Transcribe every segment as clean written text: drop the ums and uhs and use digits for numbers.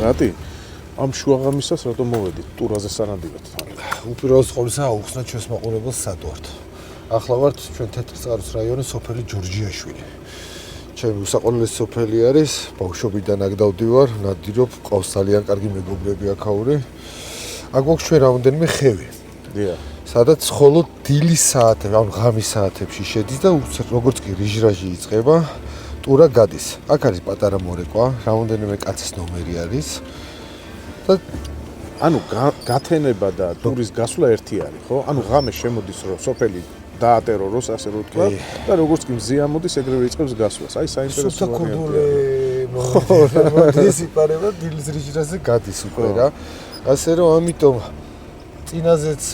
რატი? ამ შუაღამისას რატომ მოვედით? ტურაზე სანადიროთ თან. უპირველეს ყოვლისა აუხსნათ ჩვენს მაყურებელს სატვართ. ახლა ვართ ჩვენ თეთრწყაროს რაიონის სოფელი ჯორჯიაშვილი. ჩემი უსაყვარლესი სოფელი არის, ბავშვობიდან აქ დავდივარ, ნადირობ, ყავს ძალიან კარგი მეგობრები აქაური. აქ გვაქვს ჩვენ რამოდენიმე ხევი. დიახ. სადაც მხოლოდ დილის საათებში, ანუ ღამის საათებში შედის და როგორც კი რიჟრაჟი იწყება, ტურა გადის. აქ არის პატარა მორეკვა, რამოდენიმე კაცის ნომერი არის. და ანუ გათენება და ტურის გასვლა ერთი არის, ხო? ანუ ღამე შემოდის რომ სოფელი დაატეროროს, ასე რომ ვთქვა, და როგორც კი მზე ამოდის, ეგრევე იწყებს გასვლას. აი საინტერესო ვარიანტია. ის იპარება დილის რიჟრაჟზე გადის უკვე რა. ასე რომ ამიტომ წინაზეც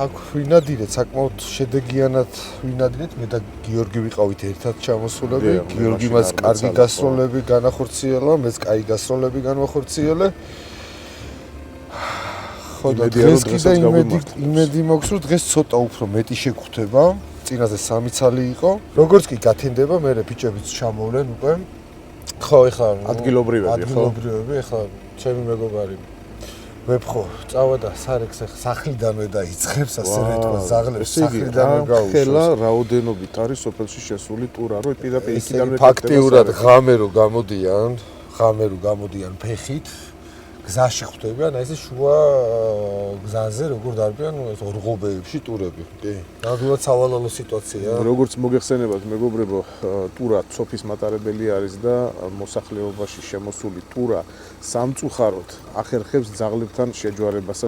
აქ ვინადირეთ, საკმაოდ შედეგიანად ვინადირეთ, მე და გიორგი ვიყავით ერთად ჩამოსულები. გიორგი მას კარგი გასროლები განახორციელა, მეც კაი გასროლები განვახორციელე. ხო და დღეს კიდე იმედი მაქვს, რომ დღეს ცოტა უფრო მეტი შეგხვდება. წინაზე 3 ცალი იყო. როგორც კი გათენდება, მე ბიჭებიც ჩამოვლენ უკვე. ხო, ეხლა ადგილობრივები, ხო? ადგილობრივები, ეხლა ჩემი მეგობარი ვეფხო, წავა და სარეკს სახლიდანვე დაიწყებს, ასე რომ ითქვა, ზაღლებს სახლიდანვე გაუშვებს. ხელა რაოდენობით არის სოფელში შესული ტურა, რომ პირდაპირ იქიდანვე ფაქტიურად ღამე რო გამოდიან ფეხით. გზაში ხვდებიან, აი ესე შუა გზაზე როგორ დარბიან, ეს ორღობეებში ტურები. კი. ნამდვილად სავალალო სიტუაციაა. როგორც მოგეხსენებათ, მეგობრებო, ტურა სოფის მატარებელი არის და მოსახლეობაში შემოსული ტურა სამწუხაროდ ახერხებს ძაღლებთან შეჯვარებას.